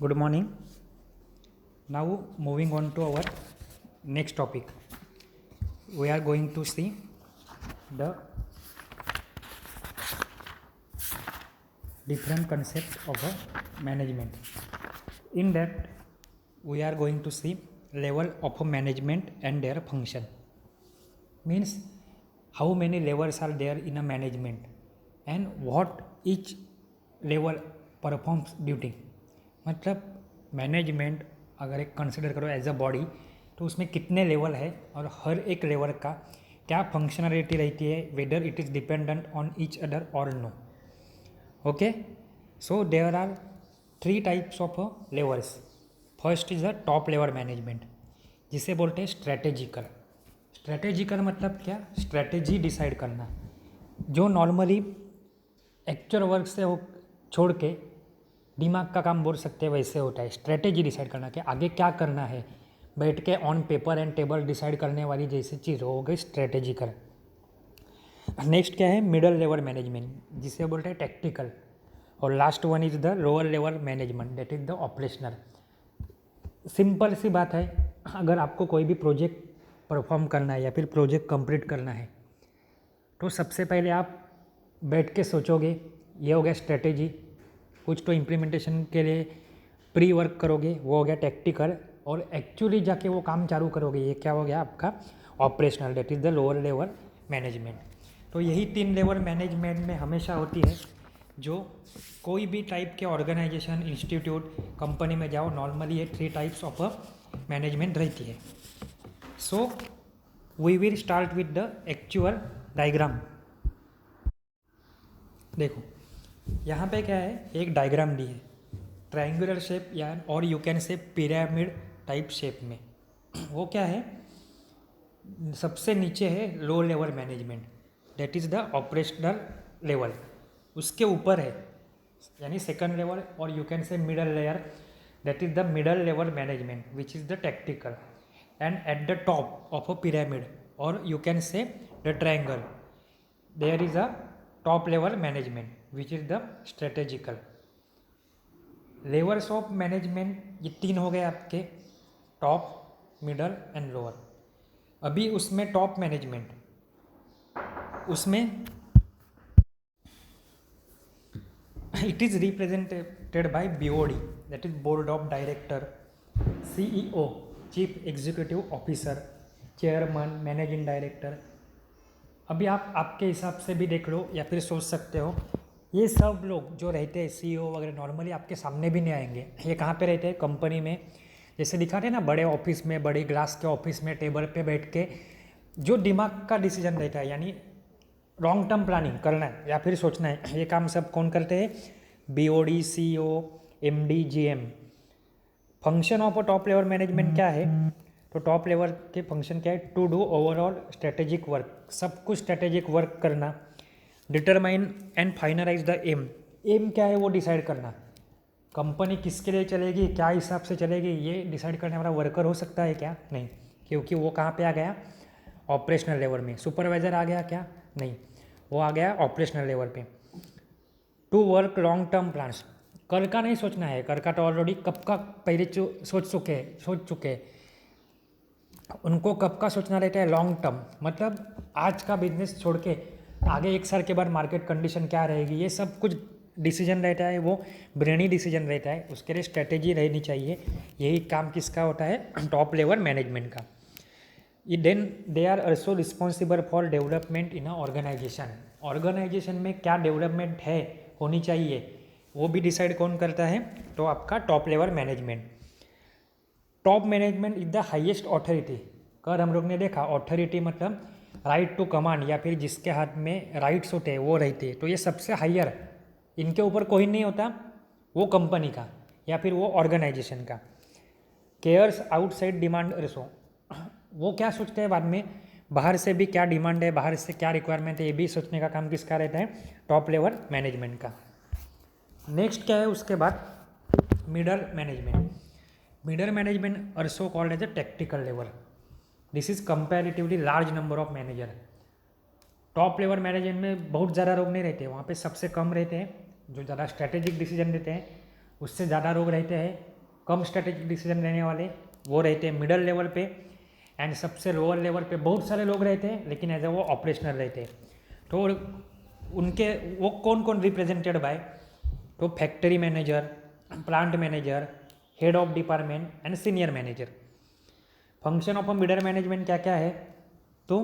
Good morning. Now moving on to our next topic. We are going to see the different concepts of a management. In that, we are going to see level of a management and their function. Means how many levels are there in a management and what each level performs duty. मतलब management अगर एक consider करो as a body तो उसमें कितने level है और हर एक लेवल का क्या फंक्शनलिटी रहती है, whether it is dependent on each other और no. Okay, so there are 3 types of levels. First is the top level management, जिसे बोलते हैं स्ट्रेटेजिकल. स्ट्रेटेजिकल मतलब क्या? स्ट्रेटेजी डिसाइड करना, जो नॉर्मली एक्चुअल वर्क से हो छोड़ के दिमाग का काम बोल सकते हैं वैसे होता है. स्ट्रेटेजी डिसाइड करना कि आगे क्या करना है, बैठ के on paper and table decide करने वाली जैसी चीज़ हो गई स्ट्रेटेजिकल. नेक्स्ट क्या है? मिडल लेवल मैनेजमेंट, जिसे बोलते हैं टैक्टिकल. और last one is the lower level management, that is the operational. Simple सी बात है, अगर आपको कोई भी प्रोजेक्ट परफॉर्म करना है या फिर प्रोजेक्ट कंप्लीट करना है तो सबसे पहले आप बैठ के सोचोगे, ये हो गया स्ट्रेटेजी. कुछ तो इम्प्लीमेंटेशन के लिए प्री वर्क करोगे, वो हो गया टैक्टिकल. और एक्चुअली जाके वो काम चालू करोगे, ये क्या हो गया आपका operational, that is the lower level management. तो यही 3 लेवल मैनेजमेंट में हमेशा होती है. जो कोई भी टाइप के ऑर्गेनाइजेशन, इंस्टीट्यूट, कंपनी में जाओ, नॉर्मली ये 3 टाइप्स ऑफ मैनेजमेंट रहती है. So we will start with the actual diagram. देखो यहाँ पे क्या है, एक डायग्राम दी है ट्रायंगुलर शेप या और you can say pyramid type shape में. वो क्या है, सबसे नीचे है low level management, that is the operational level. उसके ऊपर है यानी सेकंड लेवल, और you can say middle layer, that is the middle level management which is the tactical. And at the top of a pyramid और you can say the triangle, there is a top level management which is the strategical. Levels of management ये 3 हो गए आपके, top, middle and lower. अभी उसमें top management, उसमें it is represented by BOD, that is board of director, CEO chief executive officer, chairman, managing director. अभी आप आपके हिसाब से भी देख लो या फिर सोच सकते हो, ये सब लोग जो रहते हैं CEO वगैरह नॉर्मली आपके सामने भी नहीं आएंगे. ये कहाँ पे रहते हैं? कंपनी में. जैसे दिखाते हैं ना, बड़े ऑफिस में, बड़े ग्लास के ऑफिस में टेबल पे बैठ के जो दिमाग का डिसीजन रहता है, यानी लॉन्ग टर्म प्लानिंग करना है या फिर सोचना है, ये काम सब कौन करते हैं? BOD, CEO, MD, GM. Function of a top level management क्या है? तो टॉप लेवल के फंक्शन क्या है? To do overall strategic work, सब कुछ स्ट्रेटेजिक वर्क करना. Determine and finalise the aim. Aim क्या है वो डिसाइड करना. कंपनी किसके लिए चलेगी, क्या हिसाब से चलेगी, ये डिसाइड करने वाला वर्कर हो सकता है क्या? नहीं, क्योंकि वो कहाँ पे आ गया? ऑपरेशनल लेवल में. सुपरवाइजर आ गया क्या? नहीं, वो आ गया ऑपरेशनल लेवल पे. To work long term plans, कल का नहीं सोचना है, कल का तो ऑलरेडी कब का पहले सोच चुके हैं. उनको कब का सोचना रहता है? Long term. मतलब आज का बिजनेस छोड़ के आगे 1 साल के बाद मार्केट कंडीशन क्या रहेगी, ये सब कुछ डिसीजन रहता है, वो ब्रेनी डिसीजन रहता है. उसके लिए स्ट्रेटेजी रहनी चाहिए. यही काम किसका होता है? टॉप लेवल मैनेजमेंट का. Then they are also responsible for development in a organisation. Organisation में क्या डेवलपमेंट है, होनी चाहिए, वो भी डिसाइड कौन करता है? तो आपका top level management. Top management is the highest authority. कल हम लोग ने देखा ऑथोरिटी मतलब राइट टू कमांड, या फिर जिसके हाथ में राइट्स होते हैं वो रहते हैं. तो ये सबसे हायर, इनके ऊपर कोई नहीं होता, वो कंपनी का या फिर वो ऑर्गेनाइजेशन का. Cares outside demand also. वो क्या सोचते हैं बाद में, बाहर से भी क्या डिमांड है, बाहर से क्या रिक्वायरमेंट है, ये भी सोचने का काम किसका रहता है? टॉप लेवल मैनेजमेंट का. नेक्स्ट क्या है उसके बाद? Middle management. Middle management also called as a tactical level. This is comparatively large number of manager. Top level management में बहुत ज़्यादा लोग नहीं रहते, वहाँ पे सबसे कम रहते हैं. जो ज़्यादा स्ट्रेटेजिक डिसीजन देते हैं उससे ज़्यादा लोग रहते हैं. कम स्ट्रेटेजिक डिसीजन लेने वाले वो रहते हैं मिडल लेवल पे, एंड सबसे लोअर लेवल पे बहुत सारे लोग रहते हैं लेकिन एज ए वो ऑपरेशनल रहते हैं। तो उनके वो कौन कौन रिप्रेजेंटेड बाय, तो factory manager, plant manager, head of department and senior manager. Function of a middle management क्या क्या है, तो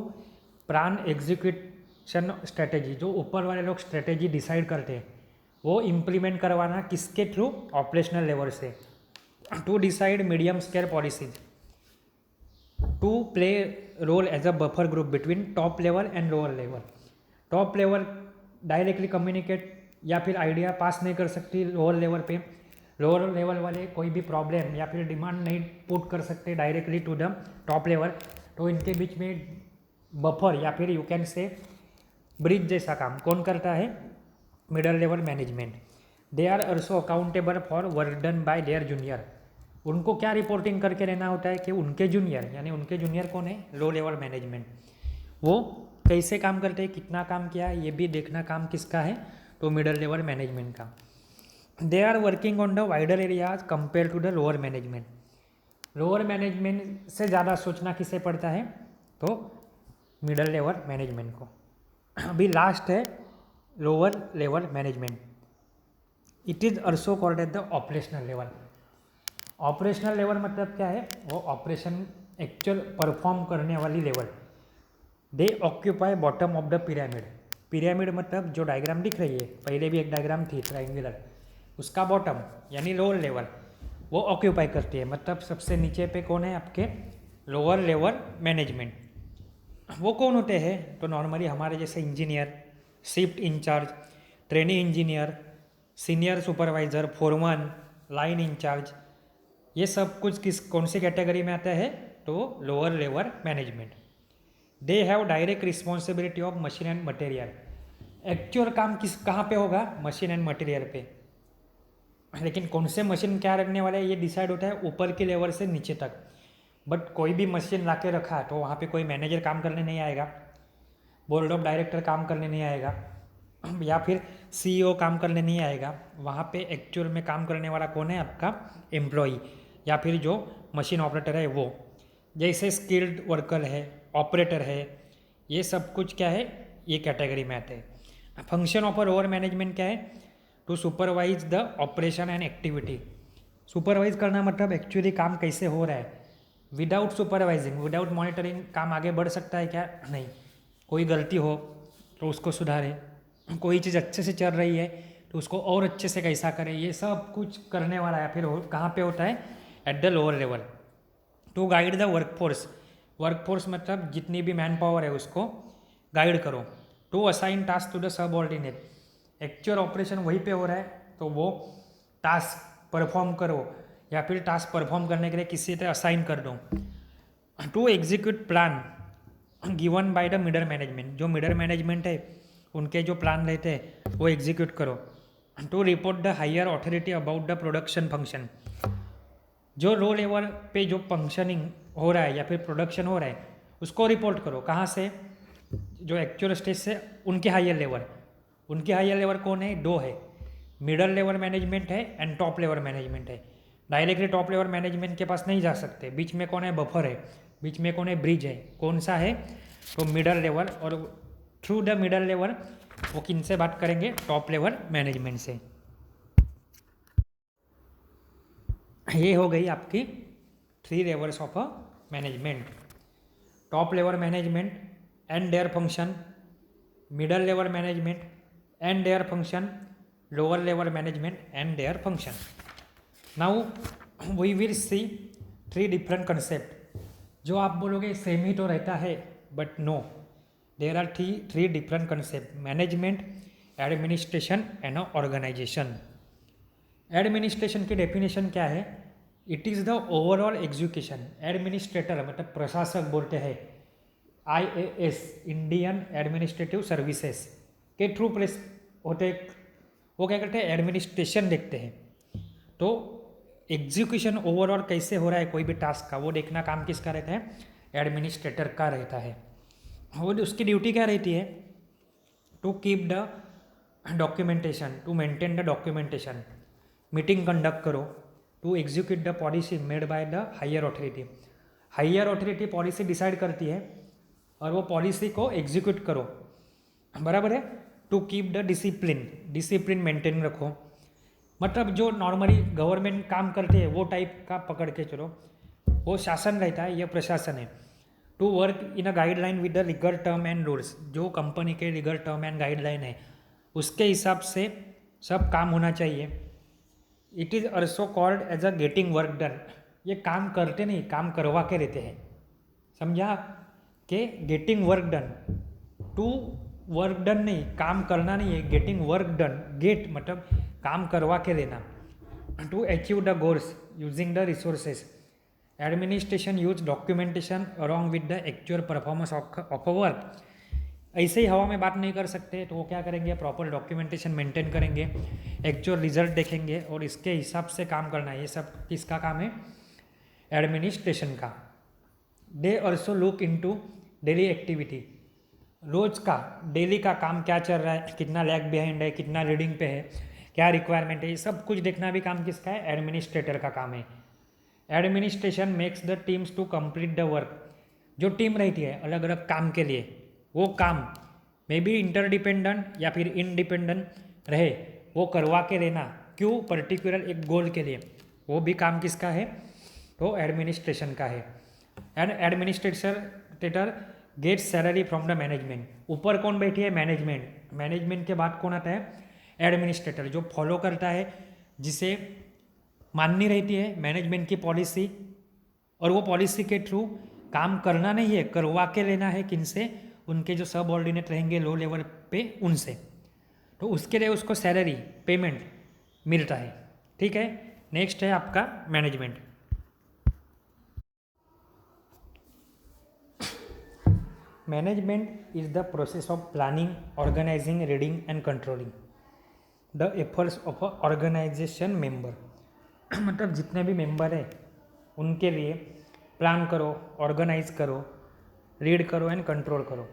प्लान एग्जीक्यूशन स्ट्रेटेजी, जो ऊपर वाले लोग स्ट्रेटेजी डिसाइड करते हैं वो इम्प्लीमेंट करवाना किसके थ्रू, ऑपरेशनल लेवल से। To decide medium scale policies, to play role as a buffer group between top level and lower level. Top level directly communicate या फिर आइडिया पास नहीं कर सकती लोअर लेवल पे, लोअर लेवल वाले कोई भी प्रॉब्लम या फिर डिमांड नहीं पुट कर सकते directly to the top level, तो इनके बीच में बफर या फिर यू कैन से ब्रिज जैसा काम कौन करता है, middle level management. They are also accountable for work done by their junior. उनको क्या रिपोर्टिंग करके रहना होता है कि उनके जूनियर, यानी उनके जूनियर कौन है, लो लेवल मैनेजमेंट, वो कैसे काम करते हैं, कितना काम किया, ये भी देखना काम किसका है, तो मिडल लेवल मैनेजमेंट का। They are working on the wider areas compare to the lower management. Lower management से ज़्यादा सोचना किसे पड़ता है, तो मिडल लेवल मैनेजमेंट को। अभी लास्ट है lower level management. It is also called at the operational level. Operational level मतलब क्या है, वो ऑपरेशन एक्चुअल परफॉर्म करने वाली level. They occupy bottom of the pyramid. Pyramid मतलब जो डायग्राम दिख रही है, पहले भी एक डायग्राम थी ट्राइंगुलर, उसका बॉटम यानी लोअर लेवल वो ऑक्यूपाई करती है। मतलब सबसे नीचे पे कौन है आपके, लोअर लेवल मैनेजमेंट। वो कौन होते हैं, तो नॉर्मली हमारे जैसे engineer, shift in charge, training engineer, senior supervisor, foreman, line in charge, ये सब कुछ किस कौन सी कैटेगरी में आता है, तो lower level management. They have direct responsibility of machine and material. Actual काम किस कहाँ पे होगा, मशीन एंड मटेरियल पे, लेकिन कौन से मशीन क्या रखने वाले हैं ये डिसाइड होता है ऊपर के लेवल से नीचे तक। बट कोई भी मशीन ला के रखा तो वहाँ पे कोई मैनेजर काम करने नहीं आएगा, बोर्ड ऑफ डायरेक्टर काम करने नहीं आएगा, या फिर सीईओ काम करने नहीं आएगा। वहाँ पे एक्चुअल में काम करने वाला कौन है, आपका एम्प्लॉई या फिर जो मशीन ऑपरेटर है वो। जैसे स्किल्ड वर्कर है, ऑपरेटर है, ये सब कुछ क्या है, ये कैटेगरी में आते हैं। फंक्शन ऑफ लोअर मैनेजमेंट क्या है, to supervise the operation and activity. Supervise करना मतलब एक्चुअली काम कैसे हो रहा है। विदाउट सुपरवाइजिंग, विदाउट मॉनिटरिंग काम आगे बढ़ सकता है क्या, नहीं। कोई गलती हो तो उसको सुधारे, कोई चीज़ अच्छे से चल रही है तो उसको और अच्छे से कैसा करें, ये सब कुछ करने वाला है। फिर कहाँ पे होता है, at the lower level. To guide the workforce. Workforce मतलब जितनी भी मैन पावर है उसको गाइड करो। To assign task to the subordinate. Actual operation वहीं पे हो रहा है तो वो टास्क परफॉर्म करो, या फिर टास्क परफॉर्म करने के लिए किसी तरह असाइन कर दो। To execute plan given by the middle management. जो मिडल मैनेजमेंट है उनके जो प्लान रहते हैं वो एग्जीक्यूट करो। To report the higher authority about the production function. जो लो लेवल पे जो फंक्शनिंग हो रहा है या फिर प्रोडक्शन हो रहा है उसको रिपोर्ट करो। कहाँ से, जो एक्चुअल स्टेज से उनके हायर लेवल। उनके हायर लेवल कौन है, दो है, मिडल लेवल मैनेजमेंट है एंड टॉप लेवल मैनेजमेंट है। डायरेक्टली टॉप लेवल मैनेजमेंट के पास नहीं जा सकते, बीच में कौन है, बफर है, बीच में कौन है, ब्रिज है। कौन सा है, तो मिडल लेवल। और थ्रू द मिडल लेवल वो किन से बात करेंगे, टॉप लेवल मैनेजमेंट से। ये हो गई आपकी 3 levels of a management. Top level management and their function, middle level management and their function, lower level management and their function. Now we will see 3 different concept. जो आप बोलोगे same ही तो रहता है, but no, there are 3 different concept, management, administration and organization. Administration की definition क्या है, it is the overall execution. Administrator मतलब प्रशासक बोलते हैं, IAS इंडियन एडमिनिस्ट्रेटिव सर्विसेज के थ्रू प्लेस होते, वो क्या करते हैं, एडमिनिस्ट्रेशन देखते हैं। तो एग्जीक्यूशन ओवरऑल कैसे हो रहा है कोई भी टास्क का, वो देखना काम किसका रहता है, एडमिनिस्ट्रेटर का रहता है। और उसकी ड्यूटी क्या रहती है, to keep the documentation, to maintain the documentation. Meeting conduct करो, to execute the policy made by the higher authority. Higher authority policy decide करती है और वो पॉलिसी को एग्जीक्यूट करो, बराबर है। To keep the discipline, discipline maintain रखो, मतलब जो नॉर्मली गवर्नमेंट काम करते हैं वो टाइप का पकड़ के चलो, वो शासन रहता है, यह प्रशासन है। To work in a guideline with the legal term and rules, जो कंपनी के लीगल टर्म एंड गाइडलाइन है उसके हिसाब से सब काम होना चाहिए। It is also called as a getting work done, ये काम करते नहीं, काम करवा के रहते हैं, समझा कि getting work done. To work done नहीं, काम करना नहीं है, गेटिंग वर्क डन, गेट मतलब काम करवा के देना। To achieve the goals using the resources, administration use documentation along with the actual performance of a work. ऐसे ही हवा में बात नहीं कर सकते, तो वो क्या करेंगे, प्रॉपर डॉक्यूमेंटेशन मेंटेन करेंगे, एक्चुअल रिजल्ट देखेंगे और इसके हिसाब से काम करना है। ये सब किसका काम है, एडमिनिस्ट्रेशन का। They also look into daily activity, रोज का डेली का काम क्या चल रहा है, कितना लैग बिहाइंड है, कितना रीडिंग पे है, क्या रिक्वायरमेंट है, ये सब कुछ देखना भी काम किसका है, एडमिनिस्ट्रेटर का काम है। Administration makes the teams to complete the work, जो टीम रहती है अलग अलग काम के लिए, वो काम मे बी इंटरडिपेंडेंट या फिर इंडिपेंडेंट रहे, वो करवा के देना, क्यों, पर्टिकुलर एक गोल के लिए, वो भी काम किसका है, तो एडमिनिस्ट्रेशन का है। And administrator get salary from the management, ऊपर कौन बैठी है, मैनेजमेंट, मैनेजमेंट के बाद कौन आता है, एडमिनिस्ट्रेटर, जो फॉलो करता है, जिसे माननी रहती है मैनेजमेंट की पॉलिसी, और वो पॉलिसी के थ्रू काम करना नहीं है, करवा के लेना है, किनसे, उनके जो सब ऑर्डिनेट रहेंगे लो लेवल पे उनसे, तो उसके लिए उसको सैलरी पेमेंट मिलता है, ठीक है। नेक्स्ट है आपका management. Management is the process of planning, organizing, reading and controlling the efforts of a organization member. मतलब जितने भी मेंबर हैं उनके लिए प्लान करो, ऑर्गेनाइज करो, रीड करो एंड कंट्रोल करो।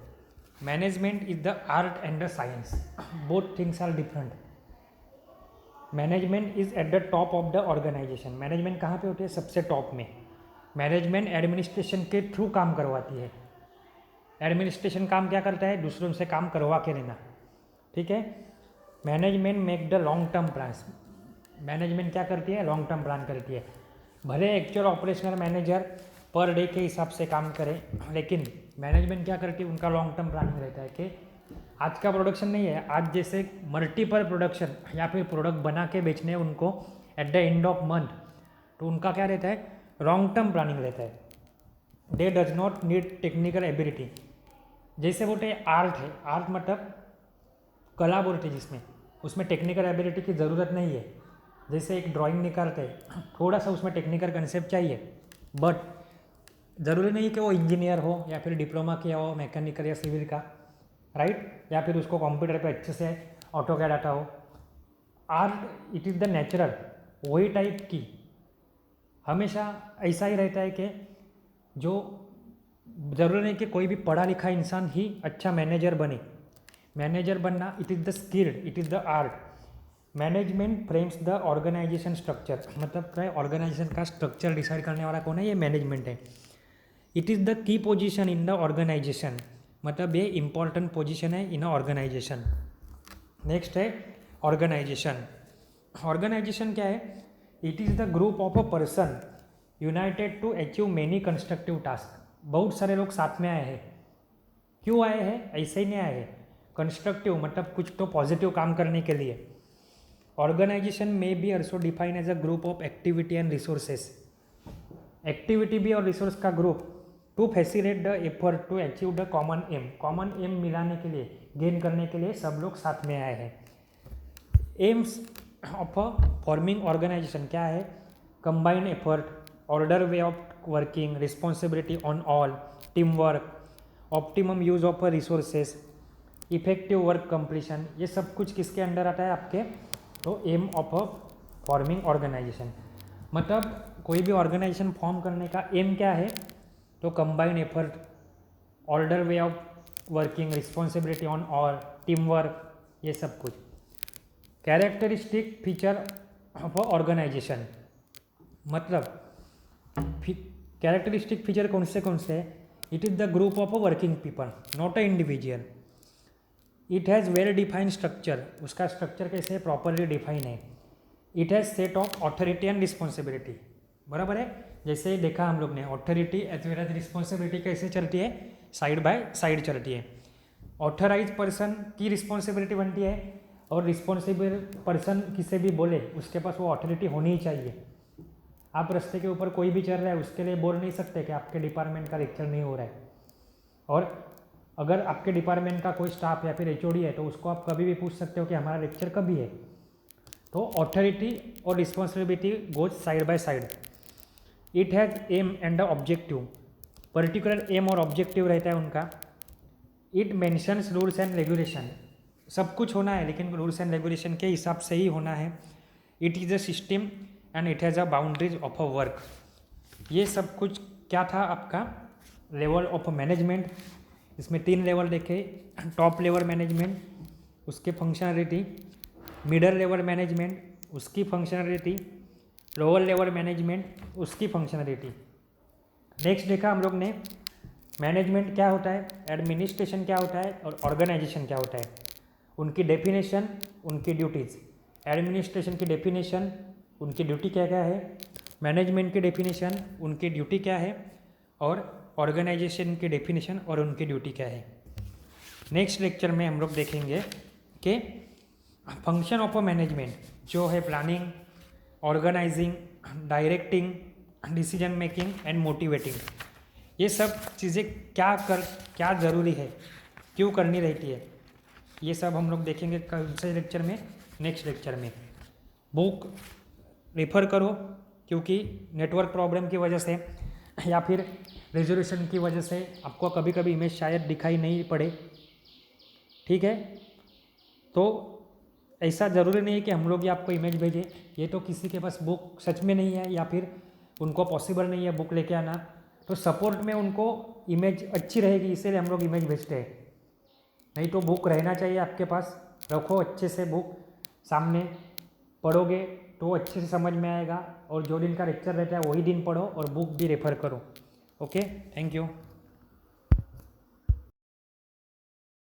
Management is the art and the science, both things are different. Management is at the top of the organization, management कहाँ पे होती है, सबसे टॉप में। मैनेजमेंट एडमिनिस्ट्रेशन के थ्रू काम करवाती है। एडमिनिस्ट्रेशन काम क्या करता है, दूसरों से काम करवा के लेना, ठीक है। Management make the long term plans, management क्या करती है, लॉन्ग टर्म प्लान करती है। भले actual operational manager per day के हिसाब से काम करे, लेकिन मैनेजमेंट क्या करती है, उनका लॉन्ग टर्म प्लानिंग रहता है कि आज का प्रोडक्शन नहीं है, आज जैसे मल्टीपल प्रोडक्शन या फिर प्रोडक्ट बना के बेचने उनको at the end of month, तो उनका क्या रहता है, लॉन्ग टर्म प्लानिंग रहता है। दे does not need technical ability, जैसे बोलते हैं आर्ट है, आर्ट मतलब कला बोलते हैं जिसमें, उसमें टेक्निकल एबिलिटी की ज़रूरत नहीं है। जैसे एक ड्राइंग निकालते हैं, थोड़ा सा उसमें टेक्निकल कंसेप्ट चाहिए, बट ज़रूरी नहीं कि वो इंजीनियर हो या फिर डिप्लोमा किया हो मैकेनिकल या सिविल का, राइट, या फिर उसको कंप्यूटर पे अच्छे से ऑटो कैड आता हो। Art it is the natural, वही टाइप की हमेशा ऐसा ही रहता है कि जो ज़रूरी नहीं कि कोई भी पढ़ा लिखा इंसान ही अच्छा मैनेजर बने। मैनेजर बनना it is the skilled, it is the art. Management frames the organization structure, मतलब क्या है, ऑर्गेनाइजेशन का स्ट्रक्चर डिसाइड करने वाला कौन है, ये मैनेजमेंट है। It is the key position in the organization, मतलब ये इंपॉर्टेंट पोजीशन है इन ऑर्गेनाइजेशन। नेक्स्ट है ऑर्गेनाइजेशन। ऑर्गेनाइजेशन क्या है, it is the group of a person united to achieve many constructive task. बहुत सारे लोग साथ में आए हैं, क्यों आए हैं, ऐसे ही नहीं आए हैं, कंस्ट्रक्टिव मतलब कुछ तो पॉजिटिव काम करने के लिए। ऑर्गेनाइजेशन में be also define as a group of activity and resources, activity भी और रिसोर्स का ग्रुप, to facilitate the effort to achieve the common aim, common aim मिलाने के लिए, गेन करने के लिए सब लोग साथ में आए हैं। Aims of a forming organization क्या है, combined effort, order way of working, responsibility on all, team work, optimum use of resources, effective work completion, ये सब कुछ किसके अंडर आता है आपके, तो aim of a forming organization. मतलब कोई भी ऑर्गेनाइजेशन फॉर्म करने का एम क्या है, तो combined effort, order way of working, responsibility on all, team work, ये सब कुछ। Characteristic feature of a organization, मतलब कैरेक्टरिस्टिक फीचर कौन से है? It is the group of a working people, not a individual. It has well defined structure, उसका structure कैसे है? प्रॉपरली डिफाइन है। It has set of authority and responsibility, बराबर है। जैसे देखा हम लोग ने, authority as well as responsibility कैसे चलती है? साइड बाय साइड चलती है। ऑथराइज पर्सन की रिस्पॉन्सिबिलिटी बनती है, और रिस्पॉन्सिबल पर्सन किसे भी बोले उसके पास वो ऑथोरिटी होनी ही चाहिए। आप रास्ते के ऊपर कोई भी चल रहा है, उसके लिए बोल नहीं सकते कि आपके डिपार्टमेंट का लेक्चर नहीं हो रहा है। और अगर आपके डिपार्टमेंट का कोई स्टाफ या फिर एचओडी है तो उसको आप कभी भी पूछ सकते हो कि हमारा लेक्चर कभी है। तो ऑथोरिटी और responsibility goes side by side. It has aim and the objective, particular aim और ऑब्जेक्टिव रहता है उनका। It mentions rules and regulation, सब कुछ होना है लेकिन रूल्स एंड रेगुलेशन के हिसाब से ही होना है। It is a system and it has a boundaries of a work. ये सब कुछ क्या था आपका? Level of management. इसमें 3 लेवल देखे, टॉप लेवल मैनेजमेंट, उसके फंक्शनलिटी, मिडल लेवल मैनेजमेंट, उसकी फंक्शनलिटी, लोअर लेवल मैनेजमेंट, उसकी फंक्शनलिटी। नेक्स्ट देखा हम लोग ने मैनेजमेंट क्या होता है, एडमिनिस्ट्रेशन क्या होता है, और ऑर्गेनाइजेशन क्या होता है, उनकी डेफिनेशन, उनकी ड्यूटीज़। एडमिनिस्ट्रेशन की डेफिनेशन, उनकी ड्यूटी क्या क्या है, मैनेजमेंट की डेफिनेशन, उनकी ड्यूटी क्या है, और ऑर्गेनाइजेशन की डेफिनेशन और उनकी ड्यूटी क्या है। नेक्स्ट लेक्चर में हम लोग देखेंगे कि फंक्शन ऑफ अ मैनेजमेंट जो है planning, organizing, directing, decision making and motivating. ये सब चीज़ें क्या ज़रूरी है, क्यों करनी रहती है, ये सब हम लोग देखेंगे कौन से लेक्चर में? नेक्स्ट लेक्चर में। बुक रेफर करो, क्योंकि नेटवर्क प्रॉब्लम की वजह से या फिर रेजोल्यूशन की वजह से आपको कभी कभी इमेज शायद दिखाई नहीं पड़े, ठीक है। तो ऐसा ज़रूरी नहीं है कि हम लोग ही आपको इमेज भेजें, ये तो किसी के पास बुक सच में नहीं है या फिर उनको पॉसिबल नहीं है बुक लेके आना, तो सपोर्ट में उनको इमेज अच्छी रहेगी, इसीलिए हम लोग इमेज भेजते हैं। नहीं तो बुक रहना चाहिए आपके पास, रखो अच्छे से बुक सामने, पढ़ोगे तो अच्छे से समझ में आएगा। और जो दिन का लेक्चर रहता है वही दिन पढ़ो और बुक भी रेफर करो। Okay, thank you.